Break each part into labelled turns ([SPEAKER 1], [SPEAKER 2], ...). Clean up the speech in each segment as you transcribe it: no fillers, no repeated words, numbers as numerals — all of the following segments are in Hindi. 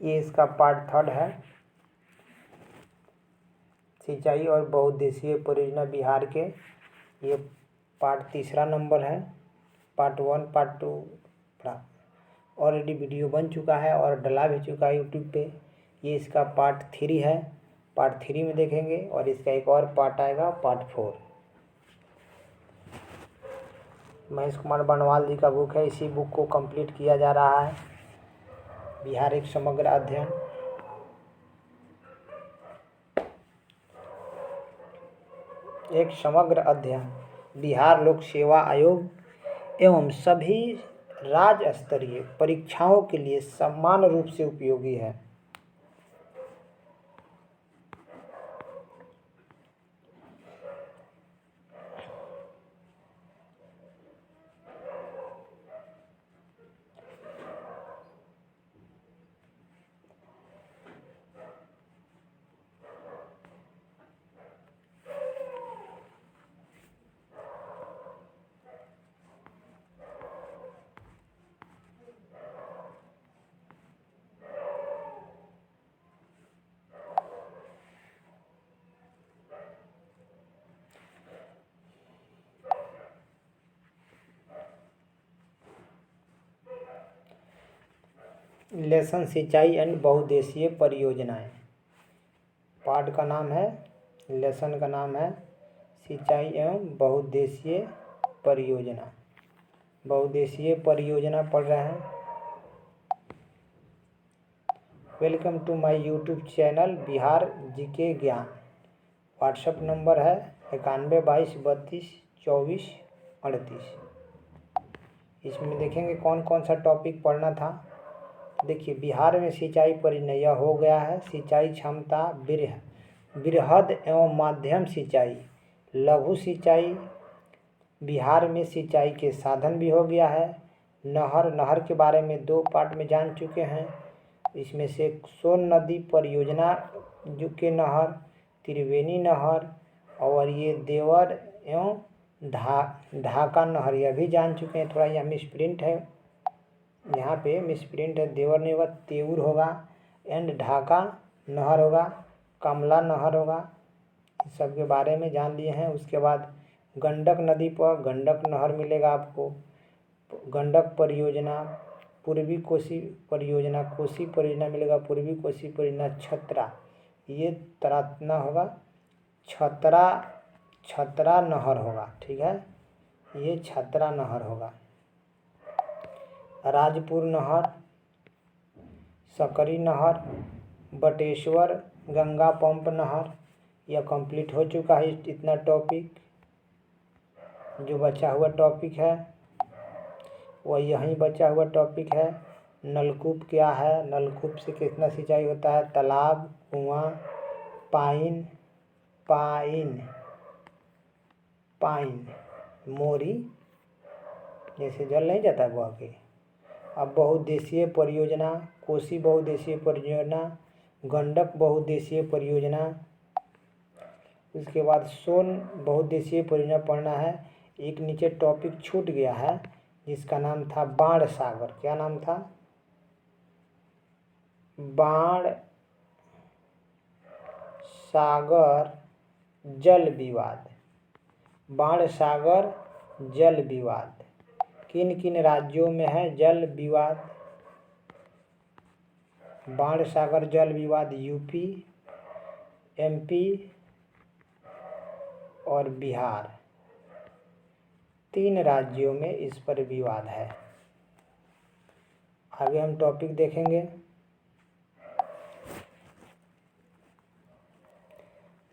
[SPEAKER 1] ये इसका पार्ट 3 है। सिंचाई और बहुउद्देशीय परियोजना बिहार के, ये पार्ट 3 नंबर है। पार्ट 1 पार्ट 2 ऑलरेडी वीडियो बन चुका है और डला भी चुका है यूट्यूब पे। ये इसका पार्ट 3 है। पार्ट 3 में देखेंगे और इसका एक और पार्ट आएगा, पार्ट 4। महेश कुमार बनवाल जी का बुक है। इसी बुक को कंप्लीट किया जा रहा है, बिहार एक समग्र अध्ययन। एक समग्र अध्ययन बिहार लोक सेवा आयोग एवं सभी राज्य स्तरीय परीक्षाओं के लिए समान रूप से उपयोगी है। लेसन सिंचाई एंड बहुउद्देशीय परियोजनाएं। पाठ का नाम है, लेसन का नाम है सिंचाई एवं बहुउद्देशीय परियोजना। बहुउद्देशीय परियोजना पढ़ रहे हैं। Welcome to my YouTube channel Bihar GK Gyan. WhatsApp number है 9122322438। इसमें देखेंगे कौन कौन सा टॉपिक पढ़ना था। देखिए, बिहार में सिंचाई परियोजना हो गया है। सिंचाई क्षमता, वृहद एवं माध्यम सिंचाई, लघु सिंचाई। बिहार में सिंचाई के साधन भी हो गया है। नहर के बारे में 2 पार्ट में जान चुके हैं। इसमें से सोन नदी परियोजना जो के नहर, त्रिवेणी नहर और ये देवर एवं ढाका नहर, यह भी जान चुके हैं। थोड़ा यह मिसप्रिंट है, यहाँ पे मिसप्रिंट है। देवर नहीं होगा, तेऊर होगा एंड ढाका नहर होगा, कमला नहर होगा। इस सब के बारे में जान लिए हैं। उसके बाद गंडक नदी पर गंडक नहर मिलेगा आपको। गंडक परियोजना, पूर्वी कोसी परियोजना, कोसी परियोजना मिलेगा, पूर्वी कोसी परियोजना, छतरा, ये तरातना होगा, छतरा नहर होगा। ठीक है, ये छतरा नहर होगा। राजपुर नहर, सकरी नहर, बटेश्वर गंगा पंप नहर, यह कंप्लीट हो चुका है। इतना टॉपिक जो बचा हुआ टॉपिक है वह यहीं बचा हुआ टॉपिक है। नलकूप क्या है, नलकूप से कितना सिंचाई होता है, तालाब, कुआं, पाइन, मोरी, जैसे जल नहीं जाता है बह के। अब बहुउद्देशीय परियोजना, कोसी बहुउद्देशीय परियोजना, गंडक बहुउद्देशीय परियोजना। उसके बाद सोन बहुउद्देशीय परियोजना पढ़ना है। एक नीचे टॉपिक छूट गया है जिसका नाम था बाण सागर। क्या नाम था? बाण सागर जल विवाद। बाण सागर जल विवाद किन किन राज्यों में है जल विवाद? बाण सागर जल विवाद यूपी, एमपी और बिहार, 3 राज्यों में इस पर विवाद है। आगे हम टॉपिक देखेंगे।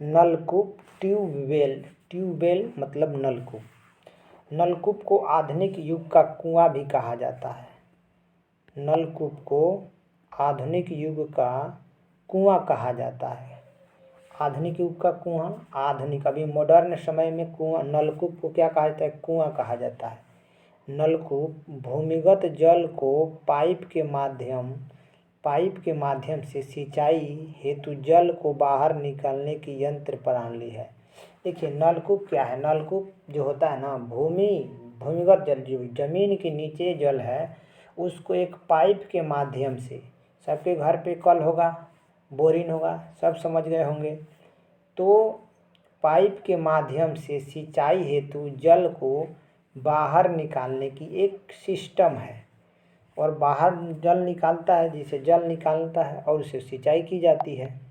[SPEAKER 1] नलकूप, ट्यूबवेल मतलब नलकूप। नलकूप को आधुनिक युग का कुआं भी कहा जाता है। नलकूप को आधुनिक युग का कुआं कहा जाता है। आधुनिक युग का कुआं, आधुनिक अभी मॉडर्न समय में कुआं, नलकूप को क्या कहा जाता है? कुआं कहा जाता है। नलकूप भूमिगत जल को पाइप के माध्यम से सिंचाई हेतु जल को बाहर निकालने की यंत्र प्रणाली है। देखिए, नलकूप क्या है? नलकूप जो होता है ना, भूमिगत जल, जो जमीन के नीचे जल है उसको एक पाइप के माध्यम से सबके घर पे कल होगा, बोरिंग होगा, सब समझ गए होंगे। तो पाइप के माध्यम से सिंचाई हेतु जल को बाहर निकालने की एक सिस्टम है, और बाहर जल निकालता है, जिसे जल निकालता है और उसे सिंचाई की जाती है।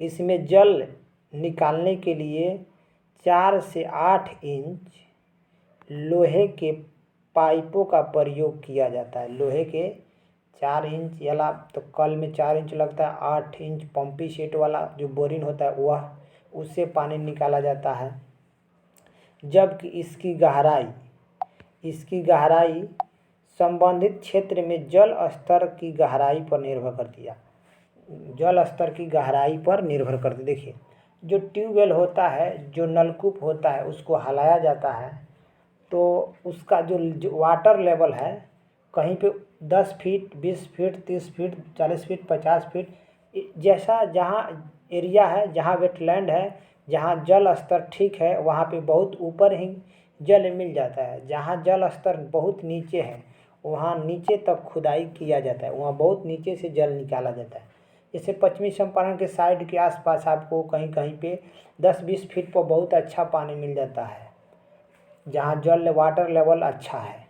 [SPEAKER 1] इसमें जल निकालने के लिए 4 से 8 इंच लोहे के पाइपों का प्रयोग किया जाता है। लोहे के 4 इंच, या तो कल में 4 इंच लगता है, 8 इंच पंपी सेट वाला जो बोरिंग होता है वह, उससे पानी निकाला जाता है। जबकि इसकी गहराई संबंधित क्षेत्र में जल स्तर की गहराई पर निर्भर करती है। जल स्तर की गहराई पर निर्भर करती। देखिए, जो ट्यूबवेल होता है, जो नलकूप होता है, उसको हिलाया जाता है तो उसका जो वाटर लेवल है, कहीं पे 10 feet, 20 feet, 30 feet, 40 feet, 50 feet, जैसा जहाँ एरिया है, जहाँ वेटलैंड है, जहाँ जल स्तर ठीक है, वहाँ पे बहुत ऊपर ही जल मिल जाता है। जहाँ जल स्तर बहुत नीचे है, वहाँ नीचे तक खुदाई किया जाता है, वहाँ बहुत नीचे से जल निकाला जाता है। जैसे पश्चिमी चंपारण के साइड के आसपास आपको कहीं कहीं पे 10-20 फीट पर बहुत अच्छा पानी मिल जाता है, जहाँ वाटर लेवल अच्छा है।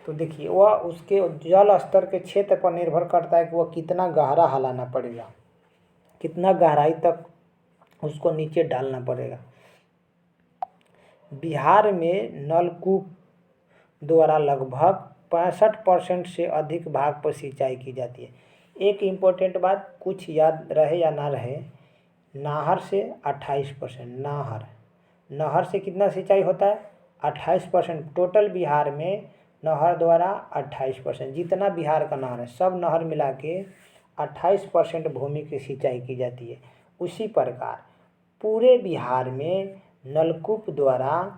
[SPEAKER 1] तो देखिए, वह उसके जल स्तर के क्षेत्र पर निर्भर करता है कि वह कितना गहरा हलाना पड़ेगा, कितना गहराई तक उसको नीचे डालना पड़ेगा। बिहार में नलकूप द्वारा लगभग 65% से अधिक भाग पर सिंचाई की जाती है। एक इम्पोर्टेंट बात, कुछ याद रहे या ना रहे, नहर से 28%, नहर से कितना सिंचाई होता है? 28%। टोटल बिहार में नहर द्वारा 28%, जितना बिहार का नहर है सब नहर मिला के 28% भूमि की सिंचाई की जाती है। उसी प्रकार पूरे बिहार में नलकूप द्वारा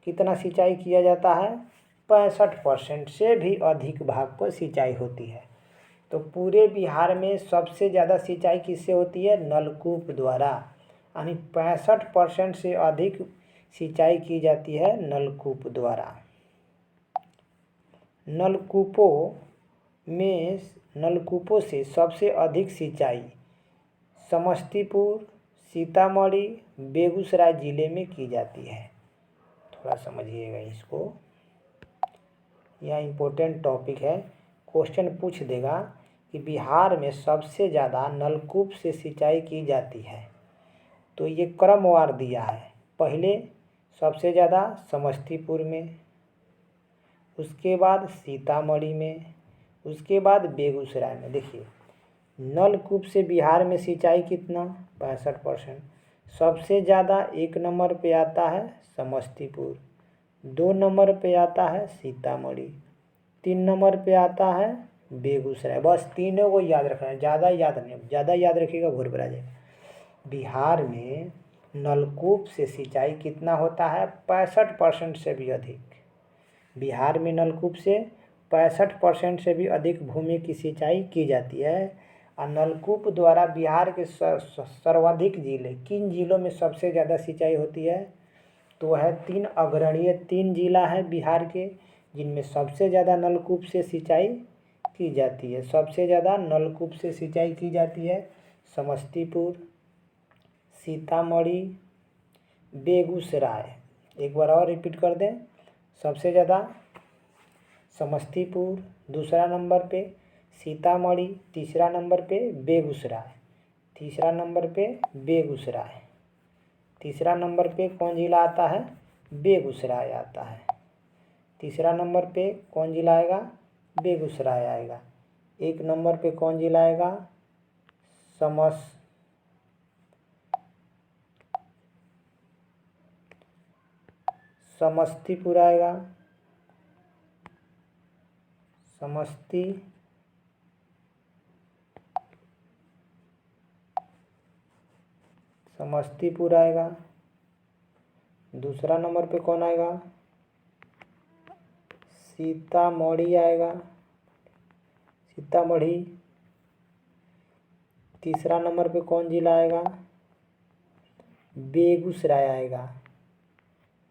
[SPEAKER 1] कितना सिंचाई किया जाता है? 65% से भी अधिक भाग पर सिंचाई होती है। तो पूरे बिहार में सबसे ज़्यादा सिंचाई किससे होती है? नलकूप द्वारा, यानी 65% से अधिक सिंचाई की जाती है नलकूप द्वारा। नलकूपों से सबसे अधिक सिंचाई समस्तीपुर, सीतामढ़ी, बेगूसराय ज़िले में की जाती है। थोड़ा समझिएगा इसको, यह इम्पोर्टेंट टॉपिक है। क्वेश्चन पूछ देगा कि बिहार में सबसे ज़्यादा नलकूप से सिंचाई की जाती है, तो ये क्रमवार दिया है। पहले सबसे ज़्यादा समस्तीपुर में, उसके बाद सीतामढ़ी में, उसके बाद बेगूसराय में। देखिए, नलकूप से बिहार में सिंचाई कितना? 65%। सबसे ज़्यादा 1 नंबर पे आता है समस्तीपुर, 2 नंबर पे आता है सीतामढ़ी, 3 नंबर पे आता है बेगूसराय। बस तीनों को याद रखना है, ज़्यादा याद नहीं, ज़्यादा याद रखिएगा घोर पर आ जाएगा। बिहार में नलकूप से सिंचाई कितना होता है? 65% से भी अधिक। बिहार में नलकूप से 65% से भी अधिक भूमि की सिंचाई की जाती है। और नलकूप द्वारा बिहार के सर्वाधिक जिले, किन जिलों में सबसे ज़्यादा सिंचाई होती है? तो वह 3 अग्रणीय 3 जिला है बिहार के, जिनमें सबसे ज़्यादा नलकूप से सिंचाई की जाती है। सबसे ज़्यादा नलकूप से सिंचाई की जाती है समस्तीपुर, सीतामढ़ी, बेगूसराय। एक बार और रिपीट कर दें, सबसे ज़्यादा समस्तीपुर, दूसरा नंबर पे सीतामढ़ी, तीसरा नंबर पे बेगूसराय, तीसरा नंबर पे बेगूसराय, तीसरा नंबर पे कौन जिला आता है? बेगूसराय आता है। तीसरा नंबर पे कौन जिला आएगा? बेगूसराय आएगा। 1 नंबर पे कौन जिला आएगा? समस्तीपुर आएगा, समस्तीपुर आएगा। दूसरा नंबर पे कौन आएगा? सीतामढ़ी आएगा, सीतामढ़ी। तीसरा नंबर पे कौन जिला आएगा? बेगूसराय आएगा,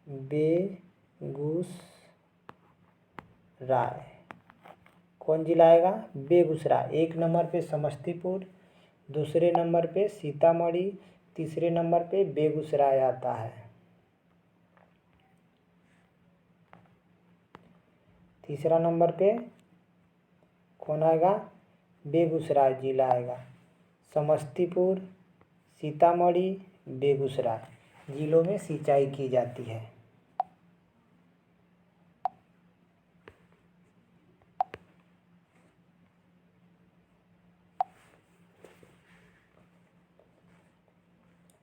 [SPEAKER 1] बेगूसराय। राय। कौन जिला आएगा? बेगूसराय। 1 नंबर पे समस्तीपुर, दूसरे नंबर पे सीतामढ़ी, तीसरे नंबर पे बेगूसराय आता है। तीसरा नंबर पे कौन आएगा? बेगूसराय जिला आएगा। समस्तीपुर, सीतामढ़ी, बेगूसराय जिलों में सिंचाई की जाती है।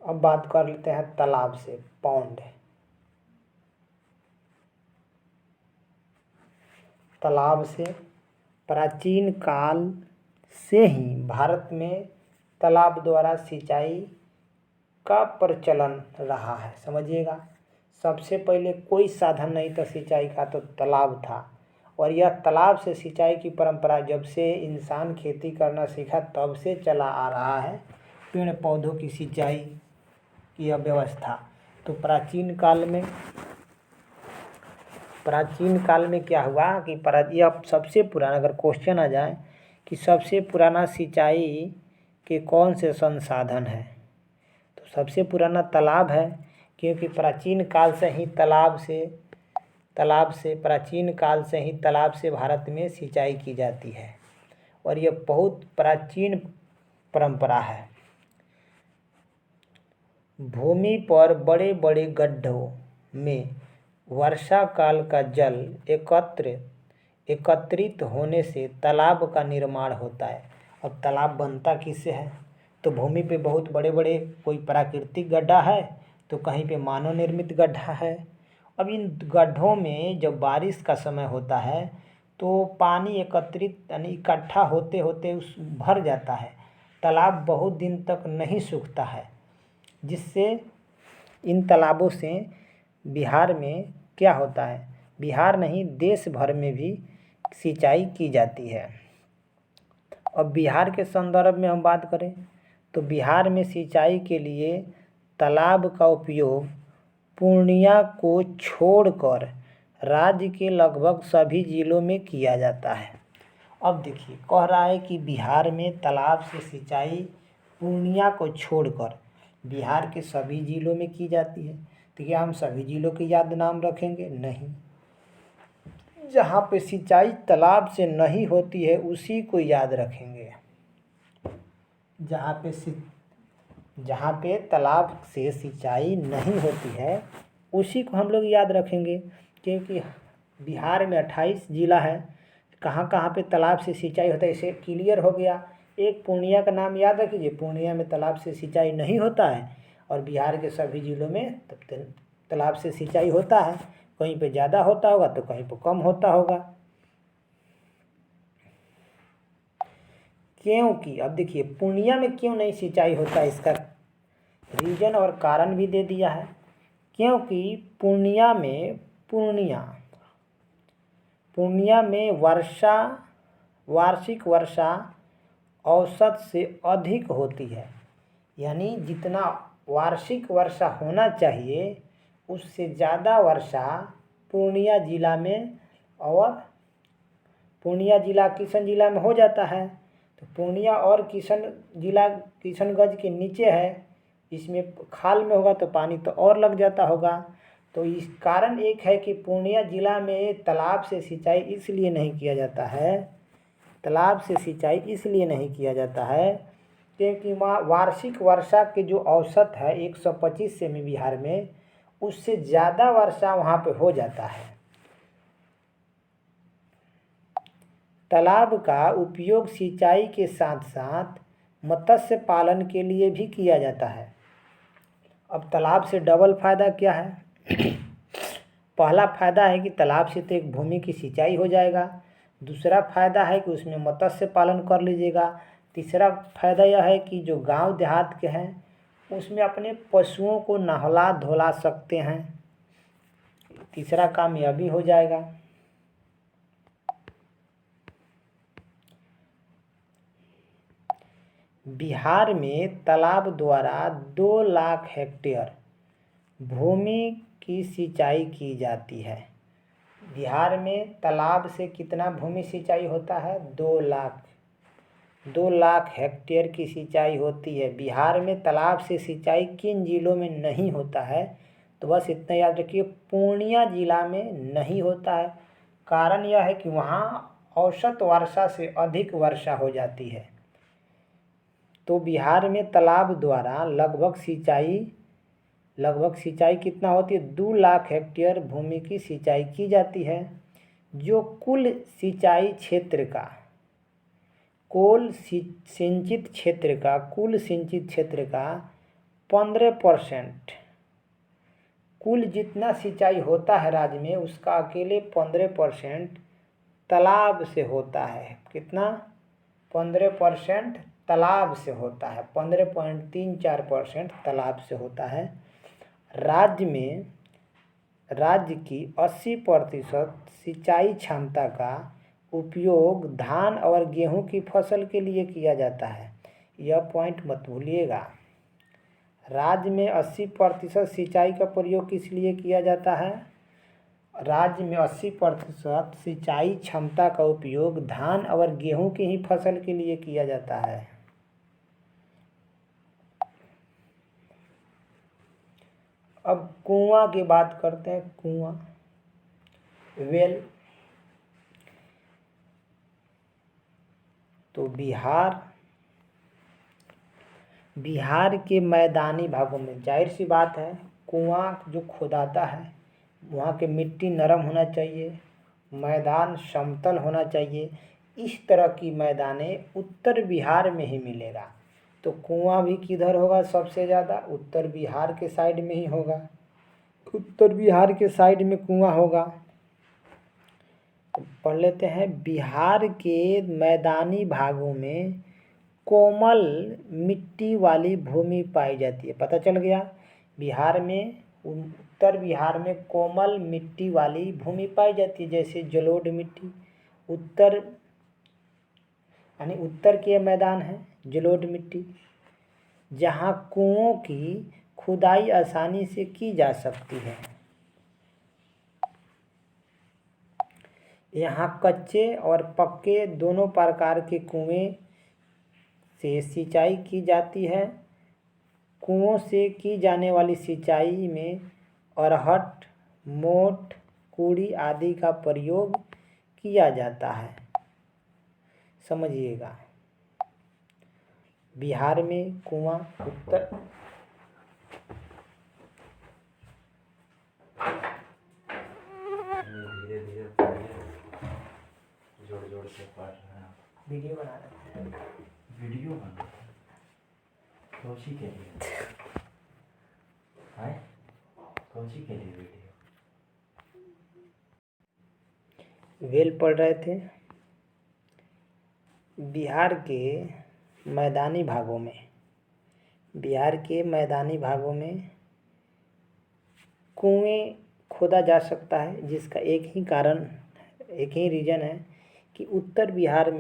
[SPEAKER 1] अब बात कर लेते हैं तालाब से, पौंड। तालाब से प्राचीन काल से ही भारत में तालाब द्वारा सिंचाई का प्रचलन रहा है। समझिएगा, सबसे पहले कोई साधन नहीं था सिंचाई का, तो तालाब था। और यह तालाब से सिंचाई की परंपरा जब से इंसान खेती करना सीखा तब से चला आ रहा है। पेड़ पौधों की सिंचाई की यह व्यवस्था तो प्राचीन काल में क्या हुआ कि यह सबसे पुराना, अगर क्वेश्चन आ जाए कि सबसे पुराना सिंचाई के कौन से संसाधन है, तो सबसे पुराना तालाब है, क्योंकि प्राचीन काल से ही तालाब से भारत में सिंचाई की जाती है और यह बहुत प्राचीन परंपरा है। भूमि पर बड़े बड़े गड्ढों में वर्षा काल का जल एकत्रित होने से तालाब का निर्माण होता है। अब तालाब बनता किससे है? तो भूमि पे बहुत बड़े बड़े, कोई प्राकृतिक गड्ढा है तो कहीं पे मानव निर्मित गड्ढा है। अब इन गड्ढों में जब बारिश का समय होता है तो पानी एकत्रित यानी इकट्ठा होते होते उस भर जाता है। तालाब बहुत दिन तक नहीं सूखता है, जिससे इन तालाबों से बिहार में क्या होता है, बिहार नहीं देश भर में भी सिंचाई की जाती है। अब बिहार के संदर्भ में हम बात करें तो बिहार में सिंचाई के लिए तालाब का उपयोग पूर्णिया को छोड़कर राज्य के लगभग सभी जिलों में किया जाता है। अब देखिए, कह रहा है कि बिहार में तालाब से सिंचाई पूर्णिया को छोड़कर बिहार के सभी जिलों में की जाती है। तो क्या हम सभी जिलों के याद नाम रखेंगे? नहीं। जहाँ पे सिंचाई तालाब से नहीं होती है उसी को याद रखेंगे। जहाँ पे तालाब से सिंचाई नहीं होती है उसी को हम लोग याद रखेंगे, क्योंकि बिहार में 28 जिला है। कहाँ कहाँ पे तालाब से सिंचाई होता है इसे क्लियर हो गया। एक पूर्णिया का नाम याद रखिए, पूर्णिया में तालाब से सिंचाई नहीं होता है और बिहार के सभी जिलों में तालाब से सिंचाई होता है। कहीं पे ज़्यादा होता होगा तो कहीं पे कम होता होगा। क्योंकि अब देखिए, पूर्णिया में क्यों नहीं सिंचाई होता है, इसका रीजन और कारण भी दे दिया है। क्योंकि पूर्णिया में वार्षिक वर्षा औसत से अधिक होती है। यानी जितना वार्षिक वर्षा होना चाहिए उससे ज़्यादा वर्षा पूर्णिया जिला में, और पूर्णिया जिला किशन में हो जाता है। तो पूर्णिया और किशनगंज के नीचे है, इसमें खाल में होगा तो पानी तो और लग जाता होगा। तो इस कारण एक है कि पूर्णिया जिला में तालाब से सिंचाई इसलिए नहीं किया जाता है क्योंकि वहाँ वार्षिक वर्षा के जो औसत है 125 सेमी बिहार में, उससे ज़्यादा वर्षा वहाँ पे हो जाता है। तालाब का उपयोग सिंचाई के साथ साथ मत्स्य पालन के लिए भी किया जाता है। अब तालाब से डबल फायदा क्या है? पहला फायदा है कि तालाब से तो एक भूमि की सिंचाई हो जाएगा, दूसरा फायदा है कि उसमें मत्स्य पालन कर लीजिएगा, तीसरा फायदा यह है कि जो गांव देहात के हैं उसमें अपने पशुओं को नहला धुला सकते हैं, तीसरा काम यह भी हो जाएगा। बिहार में तालाब द्वारा 2 लाख हेक्टेयर भूमि की सिंचाई की जाती है। बिहार में तालाब से कितना भूमि सिंचाई होता है? 2 लाख हेक्टेयर की सिंचाई होती है। बिहार में तालाब से सिंचाई किन जिलों में नहीं होता है? तो बस इतना याद रखिए, पूर्णिया जिला में नहीं होता है। कारण यह है कि वहाँ औसत वर्षा से अधिक वर्षा हो जाती है। तो बिहार में तालाब द्वारा लगभग सिंचाई कितना होती है? 2 लाख हेक्टेयर भूमि की सिंचाई की जाती है, जो कुल सिंचित क्षेत्र का 15%, कुल जितना सिंचाई होता है राज्य में उसका अकेले 15% तालाब से होता है। कितना? 15% तालाब से होता है, 15.34% तालाब से होता है। राज्य की 80% सिंचाई क्षमता का उपयोग धान और गेहूं की फसल के लिए किया जाता है। यह पॉइंट मत भूलिएगा। राज्य में 80% सिंचाई का प्रयोग किस लिए किया जाता है? राज्य में 80% सिंचाई क्षमता का उपयोग धान और गेहूं की ही फसल के लिए किया जाता है। अब कुआं की बात करते हैं। कुआं, वेल। तो बिहार के मैदानी भागों में जाहिर सी बात है, कुआं जो खोदाता है वहाँ की मिट्टी नरम होना चाहिए, मैदान समतल होना चाहिए। इस तरह की मैदाने उत्तर बिहार में ही मिलेगा। तो कुआं भी किधर होगा? सबसे ज़्यादा उत्तर बिहार के साइड में ही होगा। उत्तर बिहार के साइड में कुआं होगा। पढ़ लेते हैं। बिहार के मैदानी भागों में कोमल मिट्टी वाली भूमि पाई जाती है। पता चल गया? उत्तर बिहार में कोमल मिट्टी वाली भूमि पाई जाती है, जैसे जलोढ़ मिट्टी। उत्तर के मैदान है जलोढ़ मिट्टी, जहाँ कुओं की खुदाई आसानी से की जा सकती है। यहाँ कच्चे और पक्के दोनों प्रकार के कुएं से सिंचाई की जाती है। कुओं से की जाने वाली सिंचाई में अरहर, मोठ, कुड़ी आदि का प्रयोग किया जाता है। समझिएगा, बिहार में कुआं धीरे-धीरे जोड़ से पढ़ रहे हैं। वीडियो बना रहे हैं। वीडियो बना रहे हैं कौची के लिए? कौची के लिए वीडियो? वेल पढ़ रहे थे। बिहार के मैदानी भागों में कुएं खोदा जा सकता है, जिसका एक ही रीज़न है कि उत्तर बिहार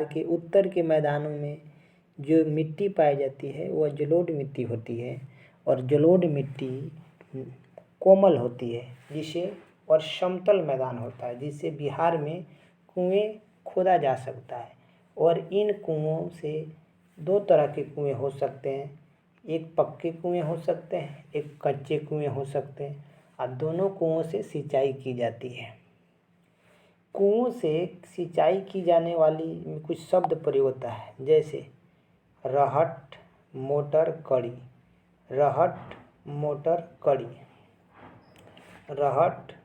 [SPEAKER 1] के उत्तर के मैदानों में जो मिट्टी पाई जाती है वह जलोढ़ मिट्टी होती है, और जलोढ़ मिट्टी कोमल होती है और समतल मैदान होता है, जिससे बिहार में कुएं खोदा जा सकता है। और इन कुओं से 2 तरह के कुएं हो सकते हैं। एक पक्के कुएं हो सकते हैं, एक कच्चे कुएं हो सकते हैं, और दोनों कुओं से सिंचाई की जाती है। कुओं से सिंचाई की जाने वाली में कुछ शब्द प्रयोग होता है, जैसे रहट, मोटर, कड़ी। रहट,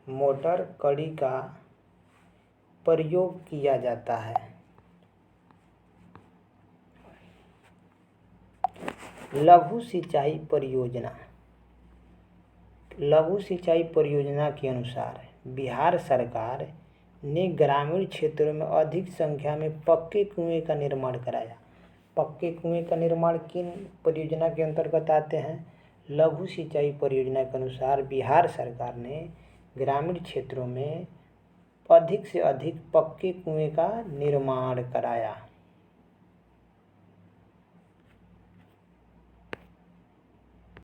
[SPEAKER 1] मोटर, कड़ी का प्रयोग किया जाता है। लघु सिंचाई परियोजना के अनुसार बिहार सरकार ने ग्रामीण क्षेत्रों में अधिक संख्या में पक्के कुएं का निर्माण कराया। पक्के कुएं का निर्माण किन परियोजना के अंतर्गत आते हैं? लघु सिंचाई परियोजना के अनुसार बिहार सरकार ने ग्रामीण क्षेत्रों में अधिक से अधिक पक्के कुएं का निर्माण कराया।